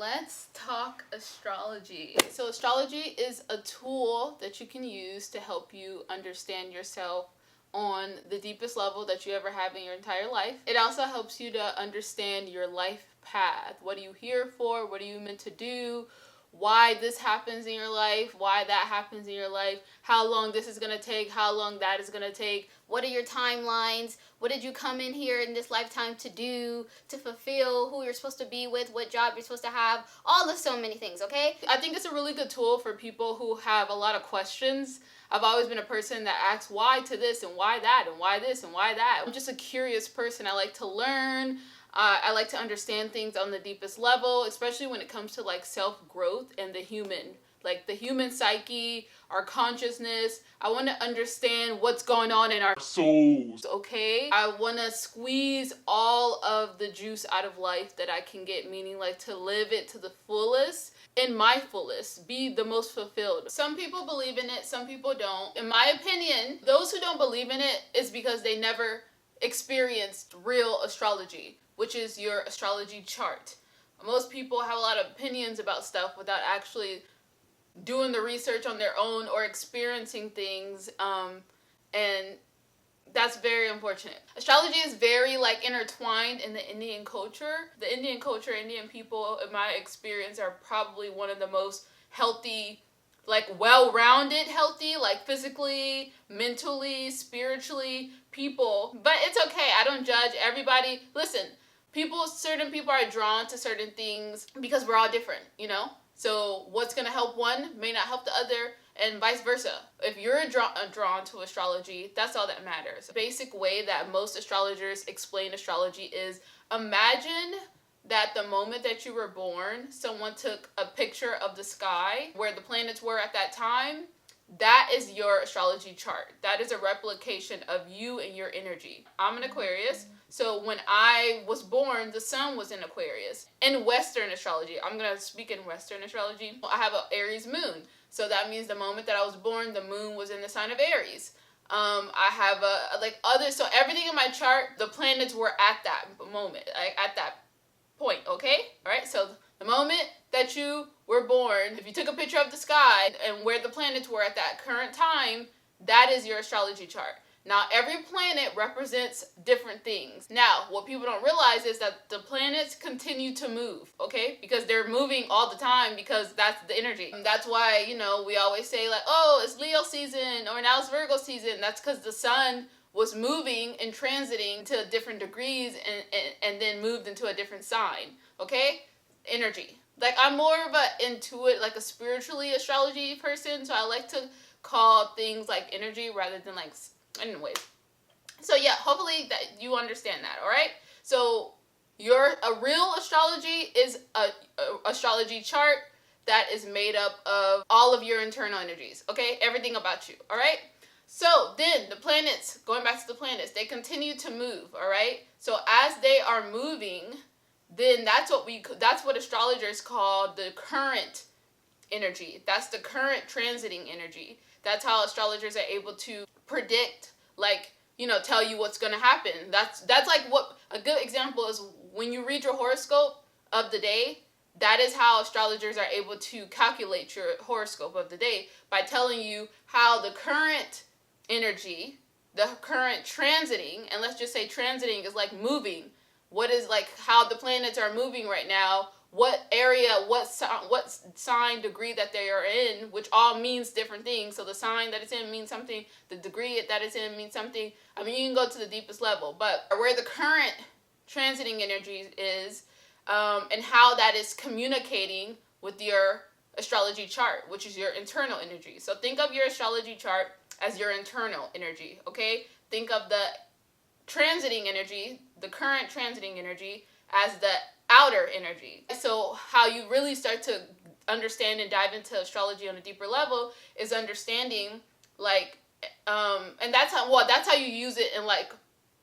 let's talk astrology. So astrology is a tool that you can use to help you understand yourself on the deepest level that you ever have in your entire life. It also helps you to understand your life path. What are you here for? What are you meant to do? Why this happens in your life, why that happens in your life, how long this is going to take, how long that is going to take, what are your timelines, what did you come in here in this lifetime to do, to fulfill, who you're supposed to be with, what job you're supposed to have, all of so many things, okay? I think it's a really good tool for people who have a lot of questions. I've always been a person that asks why to this and why that and why this and why that. I'm just a curious person. I like to learn. I like to understand things on the deepest level, especially when it comes to like self-growth and the human psyche, our consciousness. I want to understand what's going on in our souls, okay? I want to squeeze all of the juice out of life that I can get, meaning like to live it to the fullest, in my fullest, be the most fulfilled. Some people believe in it, some people don't. In my opinion, those who don't believe in it is because they never experienced real astrology, which is your astrology chart. Most people have a lot of opinions about stuff without actually doing the research on their own or experiencing things, and that's very unfortunate. Astrology is very like intertwined in the Indian culture. The Indian culture, Indian people, in my experience, are probably one of the most healthy, like well-rounded healthy, like physically, mentally, spiritually people. But it's okay, I don't judge everybody. Listen, certain people are drawn to certain things because we're all different, you know? So what's going to help one may not help the other, and vice versa. If you're drawn to astrology, that's all that matters. The basic way that most astrologers explain astrology is, imagine that the moment that you were born, someone took a picture of the sky where the planets were at that time. That is your astrology chart. That is a replication of you and your energy. I'm an Aquarius, so when I was born, the sun was in Aquarius. In Western astrology, I'm going to speak in Western astrology, I have an Aries moon. So that means the moment that I was born, the moon was in the sign of Aries. I have so everything in my chart, the planets were at that moment, like at that point, okay? All right, so the moment that you were born, if you took a picture of the sky and where the planets were at that current time, that is your astrology chart. Now, every planet represents different things. Now, what people don't realize is that the planets continue to move, okay? Because they're moving all the time, because that's the energy. And that's why, you know, we always say like, oh, it's Leo season or now it's Virgo season. That's because the sun was moving and transiting to different degrees and then moved into a different sign, okay? Energy. Like, I'm more of a intuitive, like a spiritually astrology person, so I like to call things like energy rather than like, anyways. So yeah, hopefully that you understand that, all right? So a real astrology is a astrology chart that is made up of all of your internal energies, okay? Everything about you, all right? So then the planets, going back to the planets, they continue to move, all right? So as they are moving, then that's what astrologers call the current energy. That's the current transiting energy. That's how astrologers are able to predict, like, you know, tell you what's going to happen. That's like what a good example is when you read your horoscope of the day. That is how astrologers are able to calculate your horoscope of the day, by telling you how the current energy, the current transiting, and let's just say transiting is like moving. What is like how the planets are moving right now, what area, what sign, degree that they are in, which all means different things. So the sign that it's in means something, the degree that it's in means something. I mean, you can go to the deepest level, but where the current transiting energy is, and how that is communicating with your astrology chart, which is your internal energy. So think of your astrology chart as your internal energy, okay? Think of the transiting energy, the current transiting energy, as the outer energy. So how you really start to understand and dive into astrology on a deeper level is understanding, like, and that's how you use it in like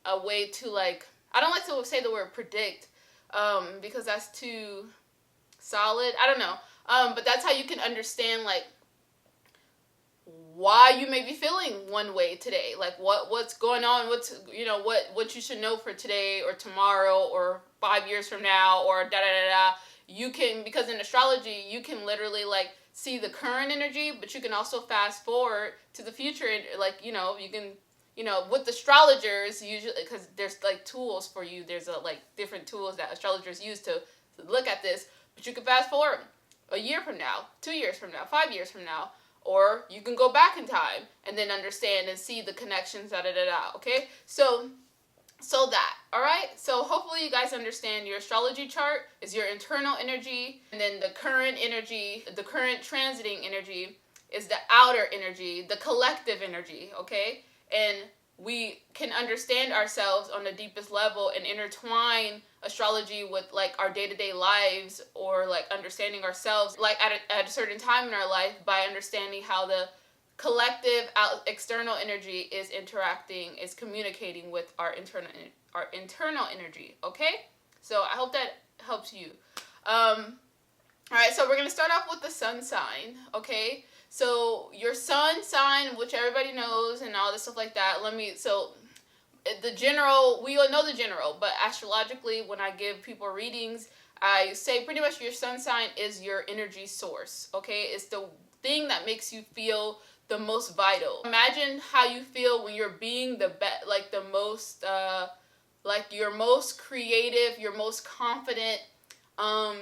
a way to, like, I don't like to say the word predict, because that's too solid. I don't know. But that's how you can understand, like, why you may be feeling one way today, like what's going on, what you should know for today or tomorrow or 5 years from now or da da da da. you can, because in astrology, you can literally like see the current energy, but you can also fast forward to the future. Like, you know, you can, you know, with astrologers, usually, because there's like tools for you, there's like different tools that astrologers use to look at this, but you can fast forward a year from now, 2 years from now, 5 years from now, or you can go back in time and then understand and see the connections, okay? So that, all right? So hopefully you guys understand your astrology chart is your internal energy, and then the current energy, the current transiting energy is the outer energy, the collective energy, okay? And we can understand ourselves on the deepest level and intertwine astrology with like our day-to-day lives, or like understanding ourselves like at a certain time in our life by understanding how the collective external energy is interacting, is communicating with our internal energy, okay? So I hope that helps you. All right, so we're going to start off with the sun sign, okay? So your sun sign, which everybody knows and all this stuff like that, so the general, we all know the general, but astrologically, when I give people readings, I say pretty much your sun sign is your energy source, okay? It's the thing that makes you feel the most vital. Imagine how you feel when you're being the best, like the most, like your most creative, your most confident,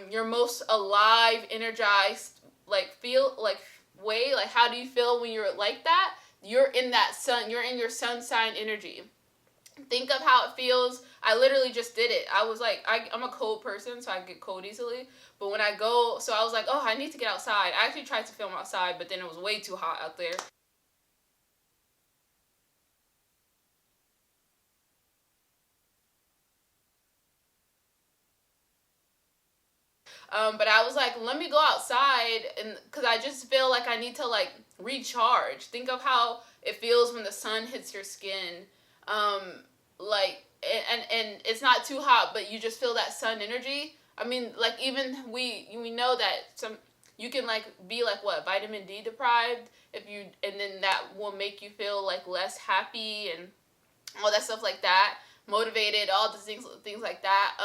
your most alive, energized, like feel like way. Like, how do you feel when you're like that? You're in that sun. You're in your sun sign energy. Think of how it feels. I literally just did it. I was like, I'm a cold person, so I get cold easily. But when I go, so I was like, oh, I need to get outside. I actually tried to film outside, but then it was way too hot out there. But I was like, let me go outside, and because I just feel like I need to like recharge. Think of how it feels when the sun hits your skin. Like, and it's not too hot, but you just feel that sun energy. I mean, like, even we know that you can like be like what, vitamin D deprived, and then that will make you feel like less happy and all that stuff like that, motivated, all the things like that.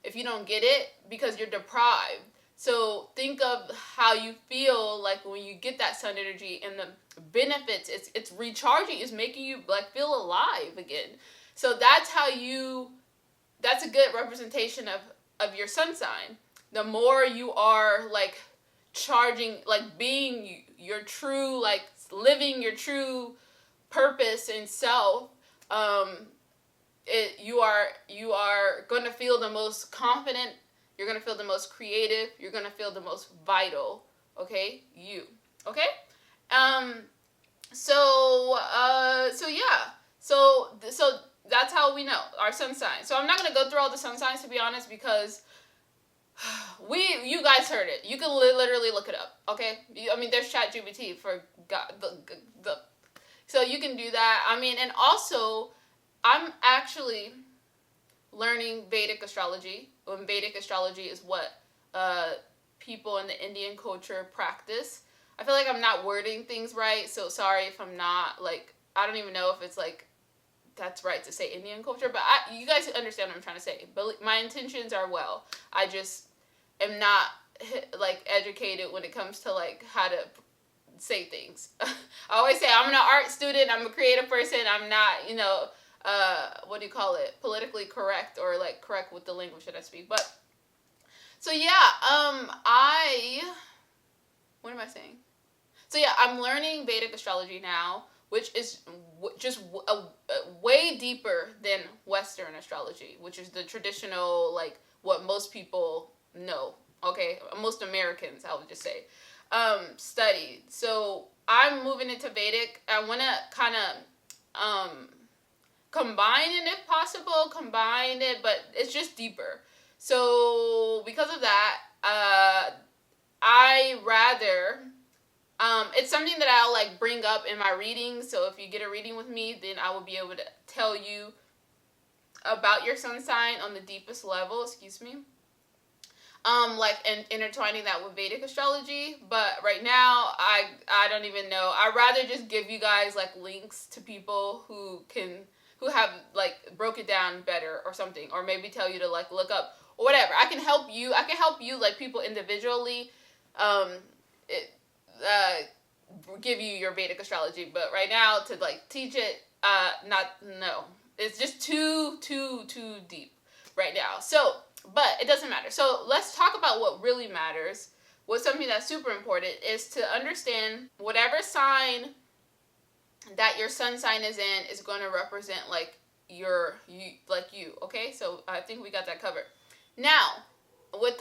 If you don't get it because you're deprived. So think of how you feel like when you get that sun energy and the benefits. It's recharging. It's making you like feel alive again. So that's a good representation of your sun sign. The more you are like charging, like being your true, like living your true purpose and self, you are going to feel the most confident, you're going to feel the most creative, you're going to feel the most vital, okay? Okay? So yeah. So that's how we know our sun sign. So I'm not going to go through all the sun signs, to be honest, because you guys heard it. You can literally look it up, okay? I mean, there's ChatGPT for God, so you can do that. I mean, and also, I'm actually learning Vedic astrology. Vedic astrology is what people in the Indian culture practice. I feel like I'm not wording things right, so sorry if I'm not, like, I don't even know if it's, like, that's right to say Indian culture, but you guys understand what I'm trying to say. But my intentions are well. I just am not, like, educated when it comes to, like, how to say things. I always say I'm an art student, I'm a creative person, I'm not, you know, what do you call it, politically correct, or like correct with the language that I speak. But so yeah, what am I saying? So yeah, I'm learning Vedic astrology now, which is just way deeper than Western astrology, which is the traditional, like what most people know, okay, most Americans, I would just say, study. So I'm moving into Vedic. I want to kind of combine it if possible, but it's just deeper. So because of that, I rather, it's something that I'll like bring up in my readings. So if you get a reading with me, then I will be able to tell you about your sun sign on the deepest level, like, and intertwining that with Vedic astrology. But right now, I don't even know. I'd rather just give you guys like links to people who have like broke it down better or something, or maybe tell you to like look up or whatever. I can help you. I can help you, like, people individually, it, give you your Vedic astrology. But right now, to, like, teach it, no. It's just too deep right now. So, but it doesn't matter. So let's talk about what really matters. What's something that's super important is to understand whatever sign that your sun sign is in is going to represent, like, you, okay? So I think we got that covered. Now,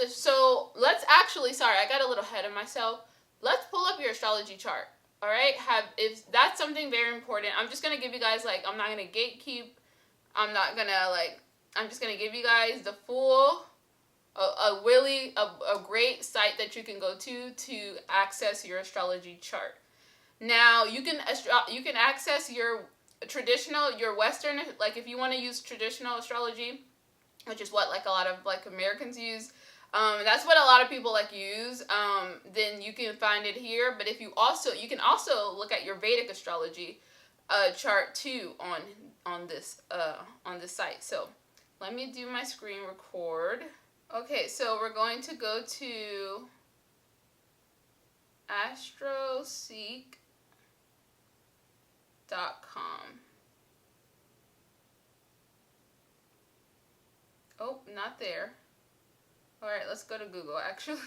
so let's actually, sorry, I got a little ahead of myself. Let's pull up your astrology chart, all right? If that's something very important, I'm just going to give you guys, like, I'm not going to gatekeep. I'm just going to give you guys the full, a great site that you can go to access your astrology chart. Now, you can access your traditional, your Western, like, if you want to use traditional astrology, which is what, like, a lot of, like, Americans use, that's what a lot of people, like, use, then you can find it here. But you can also look at your Vedic astrology chart too on this site. So let me do my screen record. Okay, so we're going to go to astroseek.com. Oh, not there. All right, let's go to Google, actually.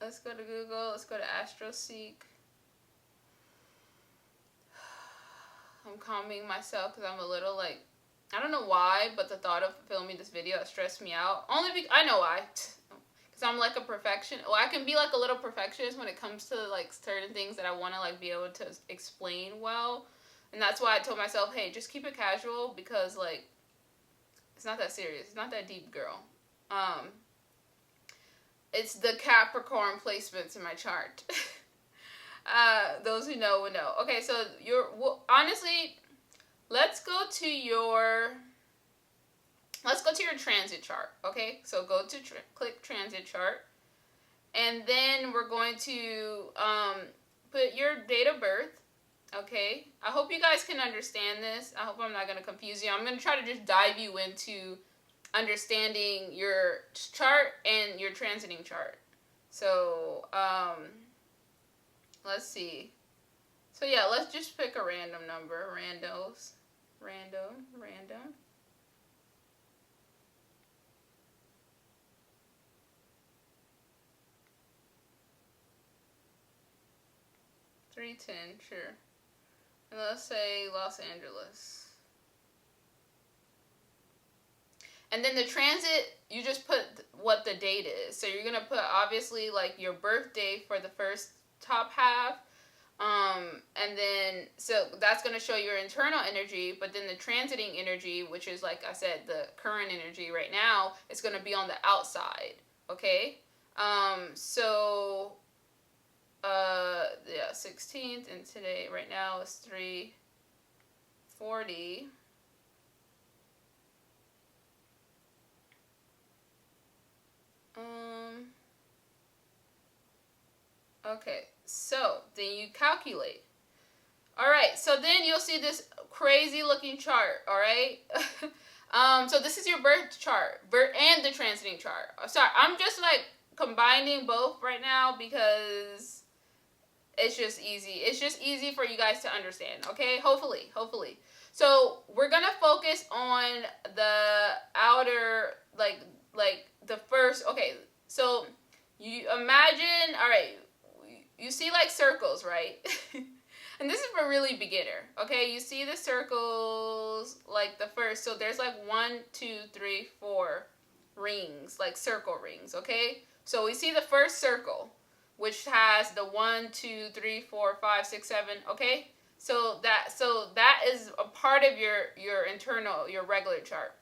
Let's go to Google. Let's go to AstroSeek. I'm calming myself because I'm a little, like, I don't know why, but the thought of filming this video stressed me out. Only because, I know why. Because I'm, like, a perfectionist. Well, I can be, like, a little perfectionist when it comes to, like, certain things that I want to, like, be able to explain well. And that's why I told myself, hey, just keep it casual because, like, it's not that serious. It's not that deep, girl. It's the Capricorn placements in my chart. Those who know will know. Okay, so honestly, let's go to your transit chart. Okay, so go to click transit chart, and then we're going to put your date of birth. Okay, I hope you guys can understand this. I hope I'm not going to confuse you. I'm going to try to just dive you into understanding your chart and your transiting chart. So, let's see. So yeah, let's just pick a random number. Random. 310, sure. And let's say Los Angeles. And then the transit, you just put what the date is. So you're going to put, obviously, like, your birthday for the first top half. And then, so that's going to show your internal energy. But then the transiting energy, which is, like I said, the current energy right now, is going to be on the outside. Okay? Yeah, 16th. And today, right now, is 3:40. Okay, so then you calculate. All right, so then you'll see this crazy looking chart, all right? So this is your birth chart, and the transiting chart. Sorry, I'm just, like, combining both right now because it's just easy. It's just easy for you guys to understand, okay? Hopefully. So we're going to focus on the outer, like the first, okay, so you imagine, all right, you see, like, circles, right? And this is for really beginner, okay? You see the circles, like, the first, so there's, like, 1, 2, 3, 4 rings, like, circle rings, okay? So we see the first circle, which has the 1, 2, 3, 4, 5, 6, 7, okay? So that is a part of your internal, your regular chart.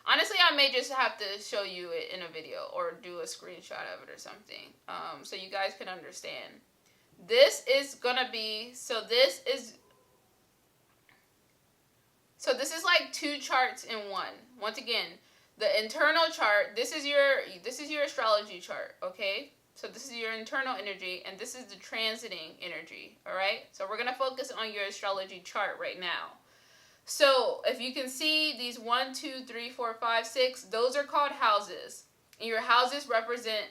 Honestly, I may just have to show you it in a video or do a screenshot of it or something, so you guys can understand. This is gonna be, so this is like 2 charts in one. Once again, the internal chart, this is your astrology chart, okay? So this is your internal energy, and this is the transiting energy, all right? So we're gonna focus on your astrology chart right now. So if you can see these 1, 2, 3, 4, 5, 6, those are called houses. And your houses represent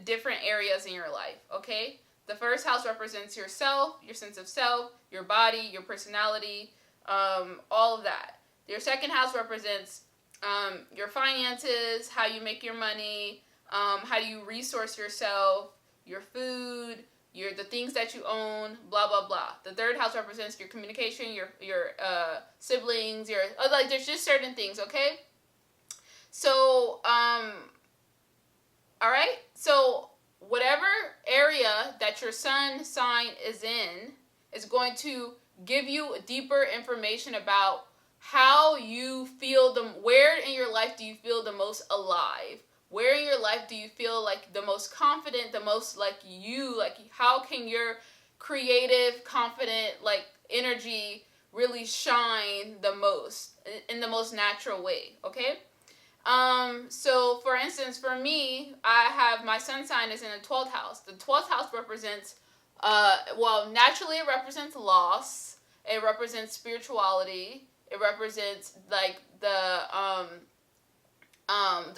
different areas in your life, okay? The first house represents yourself, your sense of self, your body, your personality, all of that. Your second house represents your finances, how you make your money, how you resource yourself, your food, the things that you own, blah blah blah. The third house represents your communication, your siblings, like there's just certain things, okay? So all right. So whatever area that your sun sign is in is going to give you deeper information about how you feel where in your life do you feel the most alive? Where in your life do you feel like the most confident, the most like you, like how can your creative, confident, like energy really shine the most in the most natural way, okay? So for instance, for me, I have my sun sign is in the 12th house. The 12th house represents, naturally it represents loss. It represents spirituality. It represents like the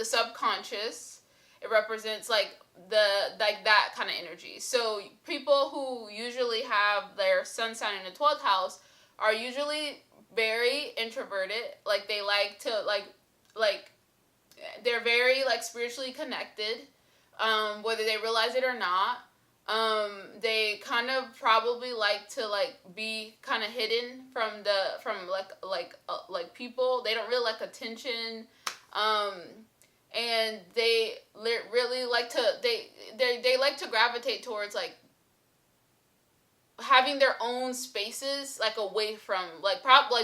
subconscious. It represents like that kind of energy. So people who usually have their sun sign in the 12th house are usually very introverted. Like they like to like they're very like spiritually connected, whether they realize it or not. They kind of probably like to like be kind of hidden from people. They don't really like attention, and they really like to they like to gravitate towards like having their own spaces, like away from like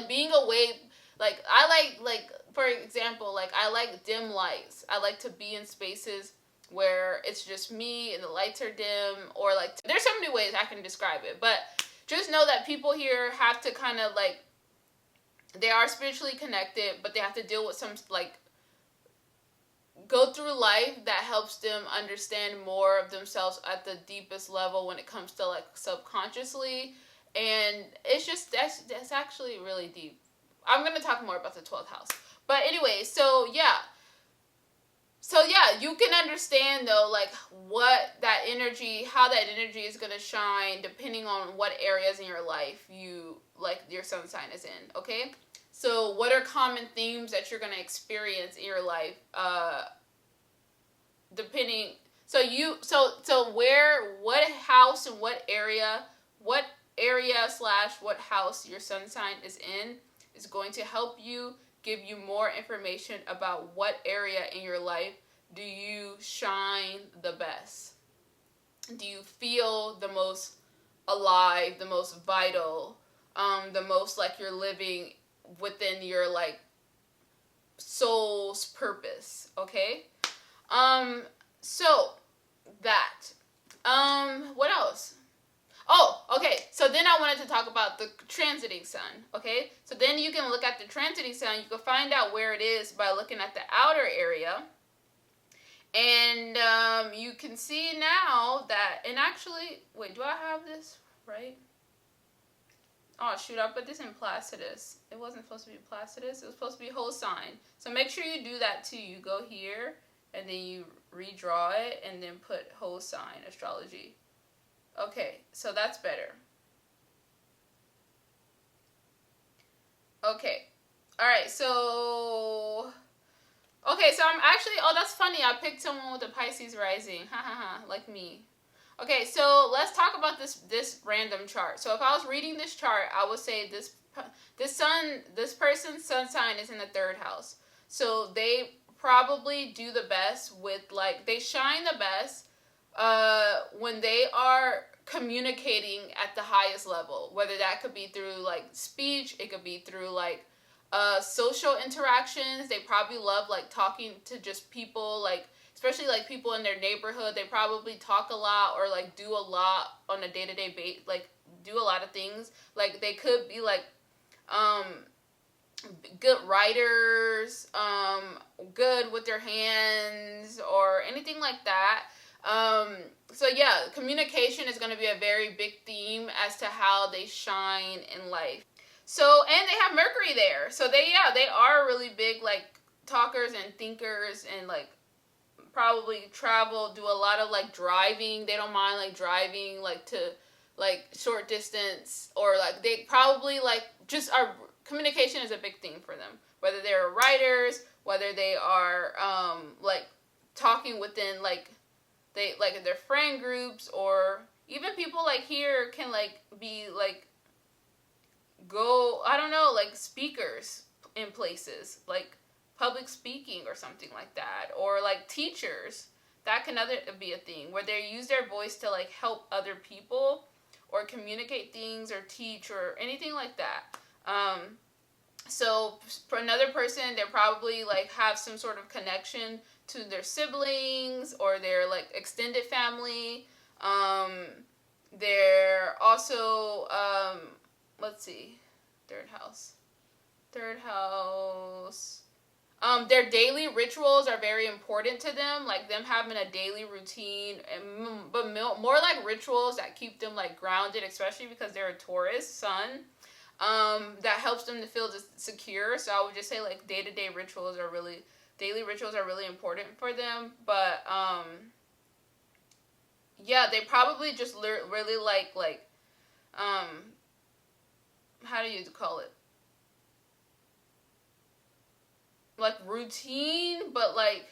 being away. Like I like for example, like I like dim lights. I like to be in spaces where it's just me and the lights are dim, or like there's so many ways I can describe it, but just know that people here have to kind of like, they are spiritually connected, but they have to deal with some like go through life that helps them understand more of themselves at the deepest level when it comes to like subconsciously. And it's just that's actually really deep. I'm going to talk more about the 12th house. But anyway, so yeah, you can understand though, like what that energy, how that energy is going to shine depending on what areas in your life your sun sign is in, okay? So what are common themes that you're going to experience in your life depending, what house and what area / what house your sun sign is in is going to help you, give you more information about what area in your life do you shine the best. Do you feel the most alive, the most vital, the most like you're living within your like soul's purpose, okay? So that. What else? Oh, okay. So then I wanted to talk about the transiting sun, okay? So then you can look at the transiting sun. You can find out where it is by looking at the outer area. And you can see now that, and actually, wait, do I have this right? Oh, shoot, I put this in Placidus. It wasn't supposed to be Placidus. It was supposed to be whole sign. So make sure you do that too. You go here, and then you redraw it, and then put whole sign astrology. Okay, so that's better. Okay. Alright, so... Okay, so I'm actually... Oh, that's funny. I picked someone with a Pisces rising. Ha ha ha, like me. Okay, so let's talk about this random chart. So if I was reading this chart, I would say this person's sun sign is in the 3rd house. So they probably do the best with, like, they shine the best when they are communicating at the highest level, whether that could be through like speech, it could be through like social interactions. They probably love like talking to just people, like especially like people in their neighborhood. They probably talk a lot or like do a lot on a day-to-day basis, like do a lot of things. Like they could be like good writers, good with their hands or anything like that. So yeah, communication is going to be a very big theme as to how they shine in life. So, and they have Mercury there. So they are really big, like, talkers and thinkers, and like probably travel, do a lot of like driving. They don't mind like driving like to like short distance, or like they probably like just are, communication is a big thing for them. Whether they're writers, whether they are like talking within like they like their friend groups, or even people like here can like be like go, I don't know, like speakers in places like public speaking or something like that, or like teachers. That can other be a thing where they use their voice to like help other people or communicate things or teach or anything like that. So for another person, they probably like have some sort of connection to their siblings or their like extended family. They're also let's see, third house. Their daily rituals are very important to them, like them having a daily routine, but more like rituals that keep them like grounded, especially because they're a Taurus sun. That helps them to feel secure. So I would just say like daily rituals are really important for them. But yeah, they probably just really like how do you call it? Like routine, but like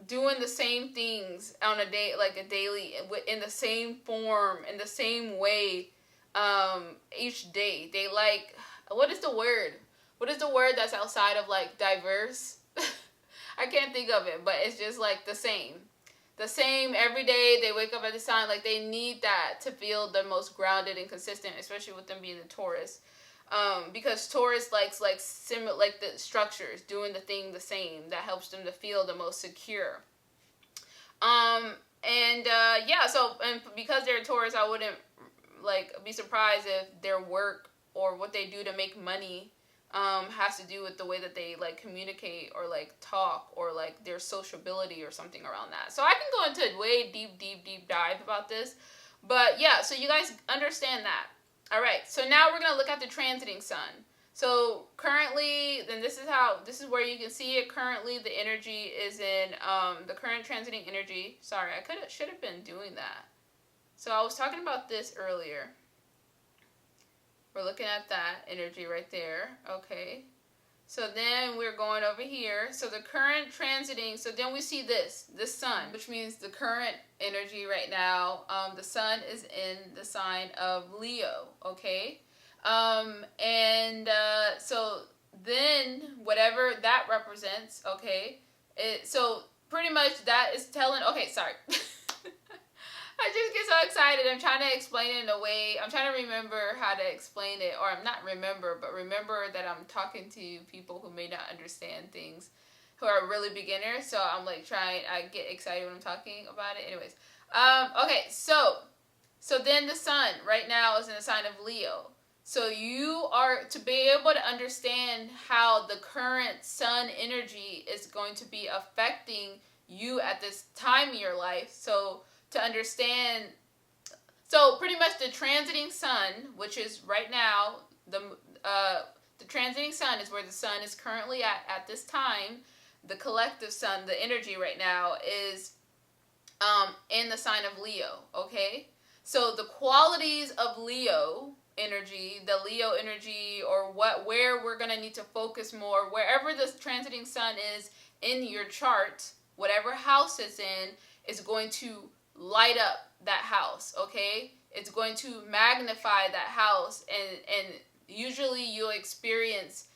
doing the same things on a day, like a daily, in the same form, in the same way, each day. They like, what is the word that's outside of like diverse? I can't think of it, but it's just like the same every day. They wake up at the time, like they need that to feel the most grounded and consistent, especially with them being the Taurus. Because Taurus likes like the structures, doing the thing the same. That helps them to feel the most secure. So because they're Taurus, I wouldn't like be surprised if their work or what they do to make money has to do with the way that they like communicate or like talk, or like their sociability or something around that. So I can go into a way deep dive about this, but yeah, so you guys understand that. All right, so now we're going to look at the transiting sun. So currently, then this is where you can see it. Currently, the energy is in the current transiting energy. Sorry, should have been doing that. So I was talking about this earlier. We're looking at that energy right there. Okay. So then we're going over here. So the current transiting, so then we see this sun, which means the current energy right now, the sun is in the sign of Leo, okay? So then whatever that represents, okay? So pretty much that is telling, okay, sorry. I just get so excited. I'm trying to explain it in a way. I'm trying to remember how to explain it, or I'm not remember that I'm talking to people who may not understand things, who are really beginners. So I'm like I get excited when I'm talking about it. Anyways, okay, so then the sun right now is in the sign of Leo. So you are to be able to understand how the current sun energy is going to be affecting you at this time in your life. So to understand, so pretty much the transiting sun, which is right now, the transiting sun is where the sun is currently at this time. The collective sun, the energy right now is in the sign of Leo, okay? So the qualities of Leo energy, or where we're going to need to focus more, wherever the transiting sun is in your chart, whatever house it's in, is going to light up that house, okay? It's going to magnify that house, and usually you'll experience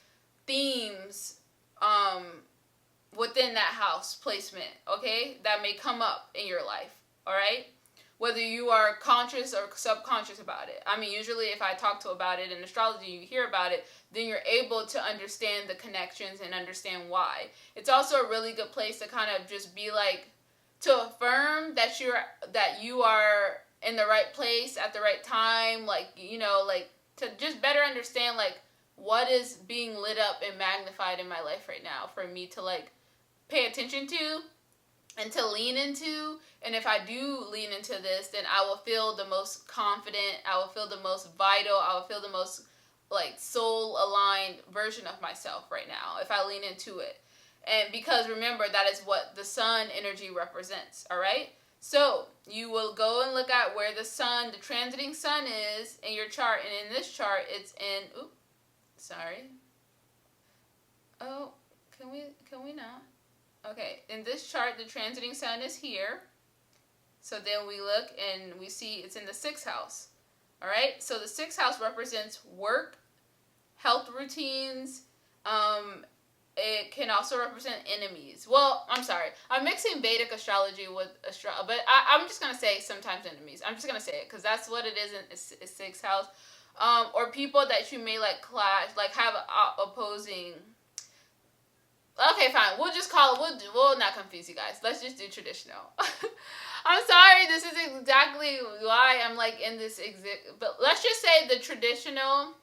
themes within that house placement, okay, that may come up in your life, all right? Whether you are conscious or subconscious about it. I mean, usually if I talk about it in astrology, you hear about it, then you're able to understand the connections and understand why. It's also a really good place to kind of just be like, to affirm that you are in the right place at the right time, like, you know, like to just better understand like what is being lit up and magnified in my life right now for me to like pay attention to and to lean into. And if I do lean into this, then I will feel the most confident, I will feel the most vital, I will feel the most like soul aligned version of myself right now if I lean into it. And because remember, that is what the sun energy represents. All right. So you will go and look at where the sun, the transiting sun is in your chart. And in this chart, it's in, oops, sorry. Oh, can we not? Okay, in this chart, the transiting sun is here. So then we look and we see it's in the 6th house. All right, so the 6th house represents work, health routines. It can also represent enemies. Well, I'm sorry. I'm mixing Vedic astrology with but I'm just going to say sometimes enemies. I'm just going to say it because that's what it is in 6th house. Or people that you may like clash, like have opposing. Okay, fine. We'll just call it, we'll not confuse you guys. Let's just do traditional. I'm sorry, this is exactly why I'm like in this but let's just say the traditional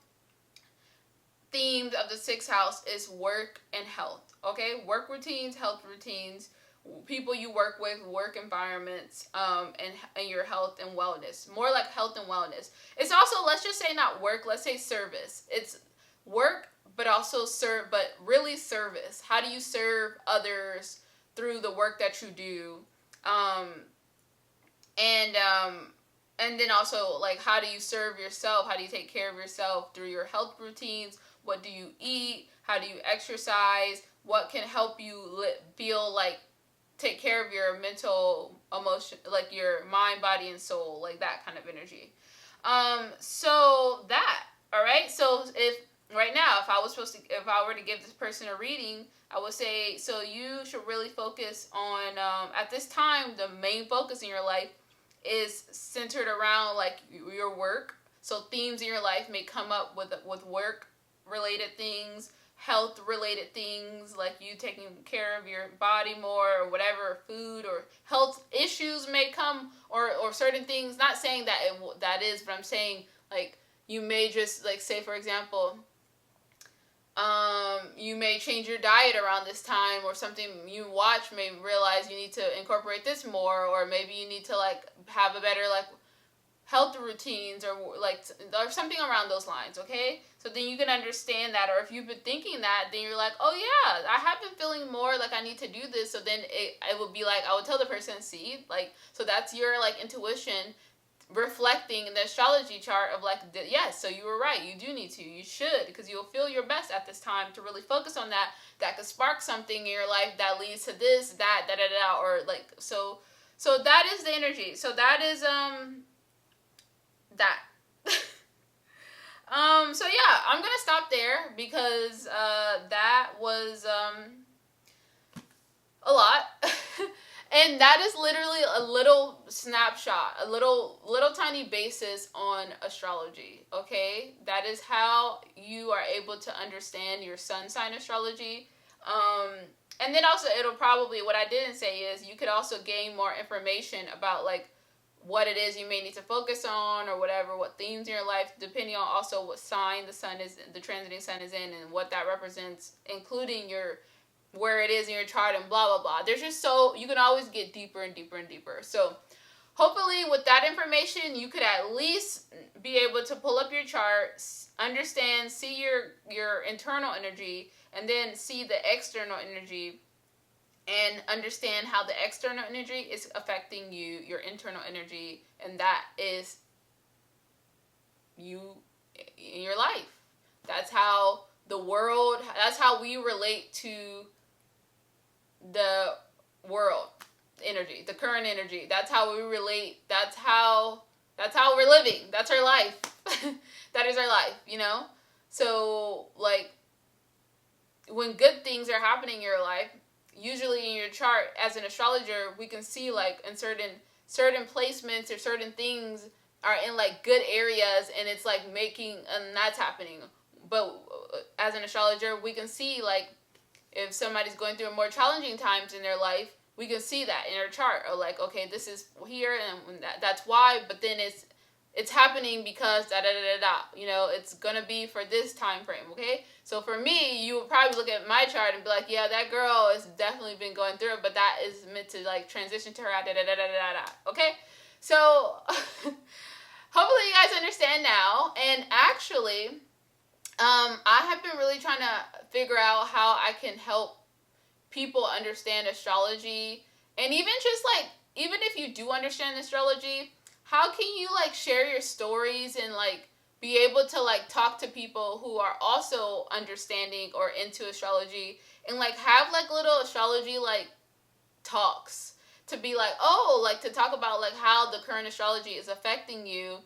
themes of the 6th house is work and health. Okay, work routines, health routines, people you work with, work environments, and your health and wellness. More like health and wellness. It's also, let's just say not work, let's say service. It's work, but also serve, but really service. How do you serve others through the work that you do? And then also, like, how do you serve yourself? How do you take care of yourself through your health routines? What do you eat? How do you exercise? What can help you feel like, take care of your mental, emotion, like your mind, body, and soul, like that kind of energy. So that, all right? So if right now, if I were to give this person a reading, I would say, so you should really focus on, at this time, the main focus in your life is centered around like your work. So themes in your life may come up with work related things, health related things, like you taking care of your body more or whatever, food or health issues may come, or certain things. Not saying that that is, but I'm saying like you may just like say, for example, you may change your diet around this time, or something you watch may realize you need to incorporate this more, or maybe you need to like have a better like health routines or something around those lines. Okay, so then you can understand that. Or if you've been thinking that, then you're like, oh yeah, I have been feeling more like I need to do this. So then it would be like, I would tell the person, see, like, so that's your like intuition reflecting in the astrology chart of like, yes, so you were right, you do need to, you should, because you'll feel your best at this time to really focus on that could spark something in your life that leads to this, that, or like, so that is the energy. So that is that. So yeah, I'm gonna stop there because that was a lot. And that is literally a little snapshot, a little tiny basis on astrology, okay? That is how you are able to understand your sun sign astrology. And then also it'll probably, what I didn't say is you could also gain more information about like what it is you may need to focus on or whatever, what themes in your life, depending on also what sign the sun is, the transiting sun is in, and what that represents, including where it is in your chart and blah, blah, blah. There's just you can always get deeper and deeper and deeper. So hopefully with that information, you could at least be able to pull up your chart, understand, see your internal energy, and then see the external energy and understand how the external energy is affecting you, your internal energy, and that is you in your life. That's how the world, that's how we relate to the world energy, the current energy. That's how we relate. That's how we're living. That's our life. That is our life, you know? So, like, when good things are happening in your life, usually in your chart, as an astrologer, we can see, like, in certain placements or certain things are in, like, good areas, and it's, like, and that's happening. But as an astrologer, we can see, like, if somebody's going through more challenging times in their life, we can see that in our chart. Or like, okay, this is here, and that's why. But then it's happening because you know, it's gonna be for this time frame. Okay, so for me, you would probably look at my chart and be like, yeah, that girl has definitely been going through it, but that is meant to like transition to her. Okay, so hopefully you guys understand now. And actually, I have been really trying to figure out how I can help people understand astrology, and even just like, even if you do understand astrology, how can you like share your stories and like be able to like talk to people who are also understanding or into astrology, and like have like little astrology like talks, to be like, oh, like to talk about like how the current astrology is affecting you,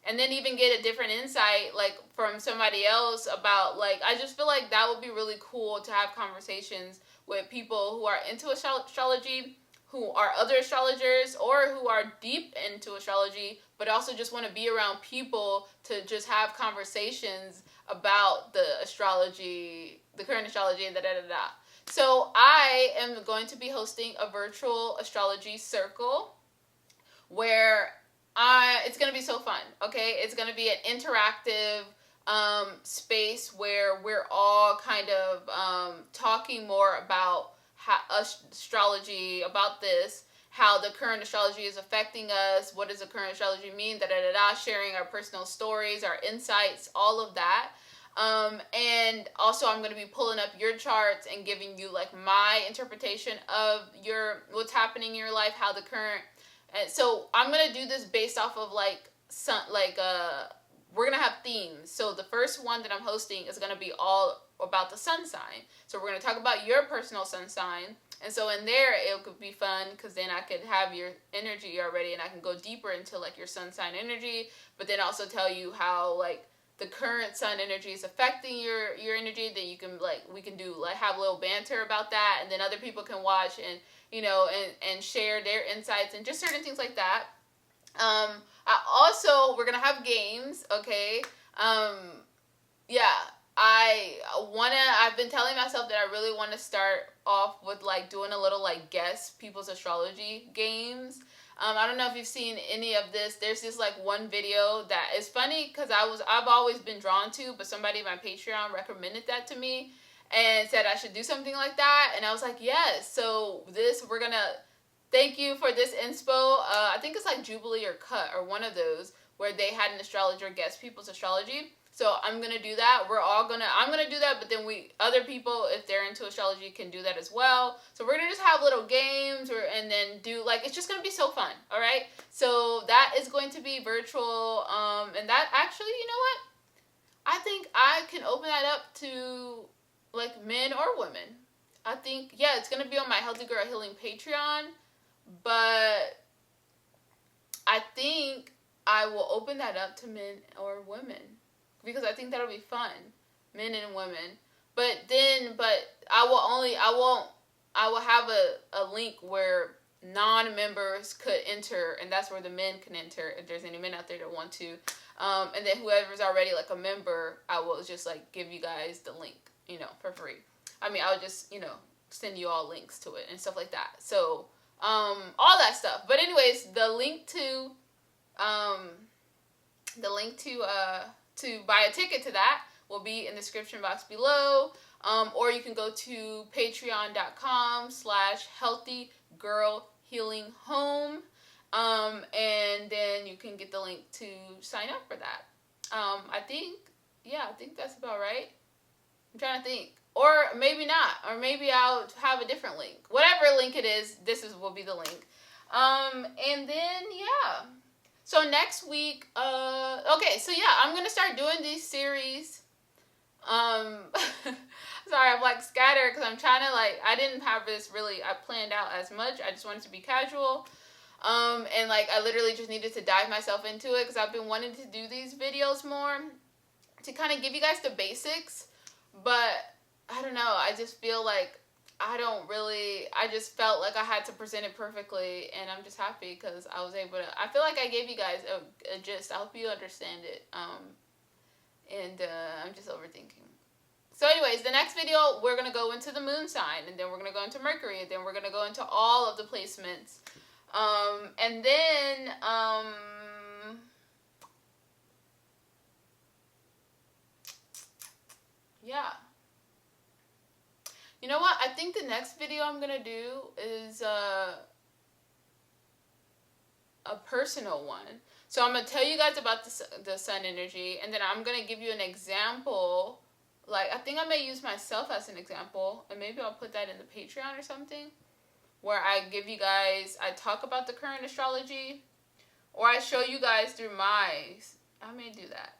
and then even get a different insight like from somebody else about, like, I just feel like that would be really cool to have conversations with people who are into astrology, who are other astrologers, or who are deep into astrology, but also just want to be around people to just have conversations about the astrology, the current astrology, and da da da da. So I am going to be hosting a virtual astrology circle where it's going to be so fun, okay? It's going to be an interactive space where we're all kind of talking more about astrology, about this, how the current astrology is affecting us, what does the current astrology mean, da da da da, sharing our personal stories, our insights, all of that. And also I'm going to be pulling up your charts and giving you like my interpretation of what's happening in your life, how the current, and so I'm going to do this based off of like we're going to have themes. So the first one that I'm hosting is going to be all about the sun sign. So we're going to talk about your personal sun sign. And so in there, it could be fun because then I could have your energy already and I can go deeper into like your sun sign energy, but then also tell you how like the current sun energy is affecting your energy. Then you can like, we can do like have a little banter about that, and then other people can watch and, you know, and share their insights and just certain things like that. We're gonna have games, okay? Yeah, I've been telling myself that I really want to start off with like doing a little like guess people's astrology games. I don't know if you've seen any of this. There's this like one video that is funny because I've always been drawn to, but somebody in my Patreon recommended that to me and said I should do something like that, and I was like, yes. So we're gonna thank you for this inspo. I think it's like Jubilee or Cut or one of those where they had an astrologer guess people's astrology. So I'm gonna do that. I'm gonna do that, but then other people, if they're into astrology, can do that as well. So we're gonna just have little games, and then do like, it's just gonna be so fun. All right. So that is going to be virtual. And that actually, you know what? I think I can open that up to like men or women. I think, yeah, it's gonna be on my Healthy Girl Healing Patreon, but I think I will open that up to men or women, because I think that'll be fun, men and women. But I will have a link where non-members could enter, and that's where the men can enter if there's any men out there that want to. And then whoever's already like a member, I will just like give you guys the link, you know, for free. I mean, I'll just, you know, send you all links to it and stuff like that. So, all that stuff. But anyways, the link to buy a ticket to that will be in the description box below. Or you can go to patreon.com/healthygirlhealinghome. And then you can get the link to sign up for that. I think that's about right. I'm trying to think. Or maybe not. Or maybe I'll have a different link. Whatever link it is, will be the link. And then, yeah. So next week, okay, so yeah, I'm going to start doing these series. Sorry, I'm like scattered because I'm trying to like, I didn't have this really, I planned out as much. I just wanted to be casual. And like, I literally just needed to dive myself into it because I've been wanting to do these videos more to kind of give you guys the basics. But I don't know, I just feel like I just felt like I had to present it perfectly, and I'm just happy because I was able to, I feel like I gave you guys a gist. I hope you understand it. And I'm just overthinking. So anyways, the next video, we're going to go into the moon sign, and then we're going to go into Mercury, and then we're going to go into all of the placements. And then, yeah. You know what? I think the next video I'm going to do is a personal one. So I'm going to tell you guys about the sun energy, and then I'm going to give you an example like, I think I may use myself as an example, and maybe I'll put that in the Patreon or something, where I give you guys, I talk about the current astrology, or I show you guys through I may do that,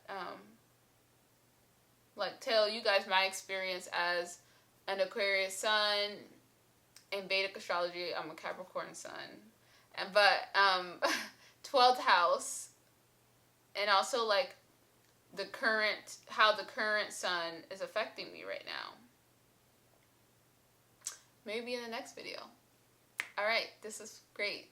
like, tell you guys my experience as an Aquarius sun. In Vedic astrology, I'm a Capricorn sun, but 12th house, and also like how the current sun is affecting me right now. Maybe in the next video. All right, this is great.